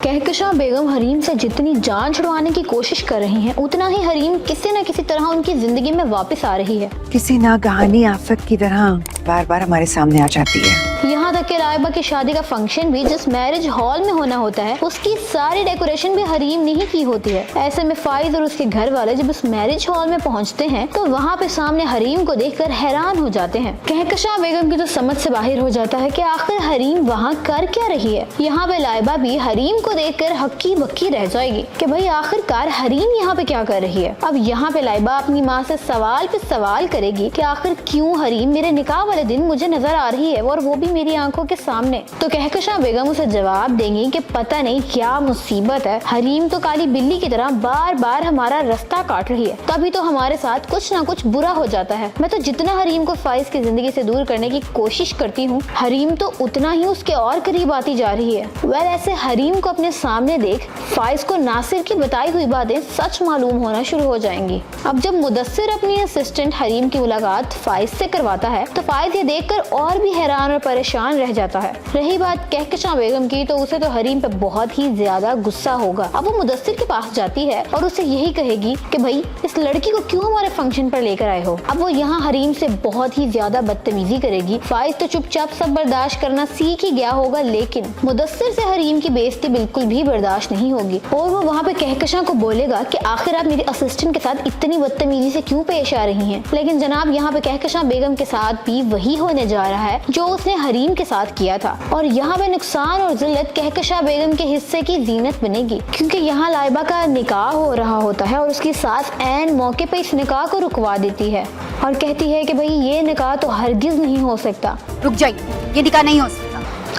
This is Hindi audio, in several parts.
कहकशां बेगम हरीम से जितनी जान छुड़वाने की कोशिश कर रही हैं, उतना ही हरीम किसी न किसी तरह उनकी जिंदगी में वापस आ रही है। किसी नागहानी आफत की तरह बार बार हमारे सामने आ जाती है। यहाँ तक कि लाइबा की शादी का फंक्शन भी जिस मैरिज हॉल में होना होता है, उसकी सारी डेकोरेशन भी हरीम ने ही की होती है। ऐसे में फाइज और उसके घर वाले जब उस मैरिज हॉल में पहुँचते हैं तो वहाँ पे सामने हरीम को देखकर हैरान हो जाते हैं। कहकशां बेगम की तो समझ से बाहर हो जाता है कि आखिर हरीम वहाँ कर क्या रही है। यहाँ पे लाइबा भी हरीम को देखकर हक्की बक्की रह जाएगी कि भाई आखिरकार हरीम यहाँ पे क्या कर रही है। अब यहाँ पे लाइबा अपनी माँ से सवाल पे सवाल करेगी कि आखिर क्यों हरीम मेरे निकाह वाले दिन मुझे नजर आ रही है और वो भी मेरी आंखों के सामने। तो कहकशां बेगम उसे जवाब देंगी कि पता नहीं क्या मुसीबत है, हरीम तो काली बिल्ली की तरह बार बार हमारा रास्ता काट रही है, तभी तो हमारे साथ कुछ ना कुछ बुरा हो जाता है। मैं तो जितना हरीम को फाइज की जिंदगी से दूर करने की कोशिश करती हूँ, हरीम तो उतना ही उसके और करीब आती जा रही है। वेल ऐसे हरीम को अपने सामने देख फाइज को नासिर की बताई हुई बातें सच मालूम होना शुरू हो जाएंगी। अब जब मुदस्सिर अपनी असिस्टेंट हरीम की मुलाकात फाइज से करवाता है तो फाइज ये देखकर और भी हैरान और परेशान रह जाता है। रही बात कहकशां बेगम की, तो उसे तो हरीम पे बहुत ही ज्यादा गुस्सा होगा। अब वो मुदस्सिर के पास जाती है और उसे यही कहेगी कि भाई इस लड़की को क्यों हमारे फंक्शन पर लेकर आए हो। अब वो यहाँ हरीम से बहुत ही ज्यादा बदतमीजी करेगी। फाइज तो चुपचाप सब बर्दाश्त करना सीख ही गया होगा, लेकिन मुदस्सिर से हरीम की बेइज्जती बिल्कुल भी बर्दाश्त नहीं होगी और वो वहाँ पे कहकशां को बोलेगा कि आखिर आप मेरी असिस्टेंट के साथ इतनी बदतमीजी से क्यों पेश आ रही हैं। लेकिन जनाब यहाँ पे कहकशां बेगम के साथ भी वही होने जा रहा है जो उसने हरीम के साथ किया था और यहाँ पे नुकसान और जिल्लत कहकशां बेगम के हिस्से की जीनत बनेगी, क्योंकि यहाँ लाइबा का निकाह हो रहा होता है और उसकी सास ऐन मौके पे इस निकाह को रुकवा देती है और कहती है कि भाई ये निकाह तो हरगिज नहीं हो सकता। रुक जाइए, ये निकाह नहीं हो सकता।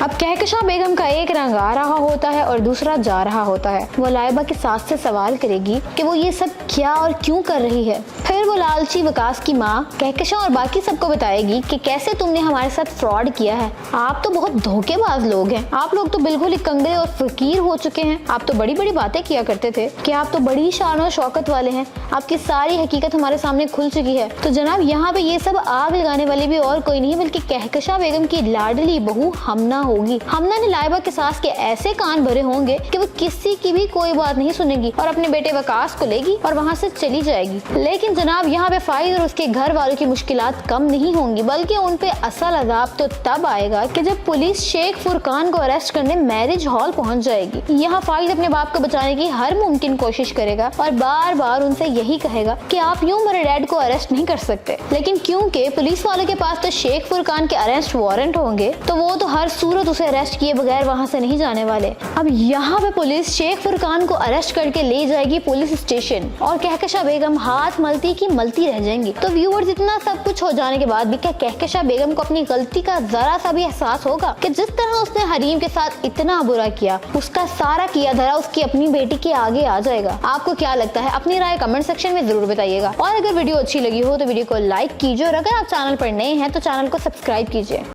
अब कहकशां बेगम का एक रंग आ रहा होता है और दूसरा जा रहा होता है। वो लाइबा की सास से सवाल करेगी कि वो ये सब क्या और क्यों कर रही है। फिर वो लालची वकास की माँ कहकशां और बाकी सबको बताएगी कि कैसे तुमने हमारे साथ फ्रॉड किया है। आप तो बहुत धोखेबाज लोग हैं, आप लोग तो बिल्कुल ही कंगरे और फकीर हो चुके हैं। आप तो बड़ी बड़ी बातें किया करते थे कि आप तो बड़ी शान और शौकत वाले हैं, आपकी सारी हकीकत हमारे सामने खुल चुकी है। तो जनाब यहाँ पे ये सब आग लगाने वाली भी और कोई नहीं बल्कि कहकशां बेगम की लाडली बहू हमना होगी। हमना ने लाइबा के सास के ऐसे कान भरे होंगे कि वो किसी की भी कोई बात नहीं सुनेगी और अपने बेटे वकास को लेगी और वहाँ से चली जाएगी। लेकिन जनाब यहाँ पे फाइज और उसके घर वालों की मुश्किलात कम नहीं होंगी, बल्कि उन पे असल अजाब तो तब आएगा कि जब पुलिस शेख फुरकान को अरेस्ट करने मैरिज हॉल पहुँच जाएगी। यहाँ फाइज अपने बाप को बचाने की हर मुमकिन कोशिश करेगा और बार बार उनसे यही कहेगा कि आप यूँ मेरे डैड को अरेस्ट नहीं कर सकते। लेकिन क्योंकि पुलिस वालों के पास तो शेख फुरकान के अरेस्ट वारंट होंगे, तो वो तो हर सूरत उसे अरेस्ट किए बगैर वहां से नहीं जाने वाले। अब यहाँ पे पुलिस शेख फुरकान को अरेस्ट करके ले जाएगी पुलिस स्टेशन और कहकशां बेगम हाथ मलती की मलती रह जाएंगी। तो व्यूअर्स, इतना सब कुछ हो जाने के बाद भी क्या कहकशां बेगम को अपनी गलती का जरा सा भी एहसास होगा कि जिस तरह उसने हरीम के साथ इतना बुरा किया, उसका सारा किया धरा उसकी अपनी बेटी के आगे आ जाएगा। आपको क्या लगता है? अपनी राय कमेंट सेक्शन में जरूर बताइएगा और अगर वीडियो अच्छी लगी हो तो वीडियो को लाइक कीजिए और अगर आप चैनल पर नए हैं तो चैनल को सब्सक्राइब कीजिए।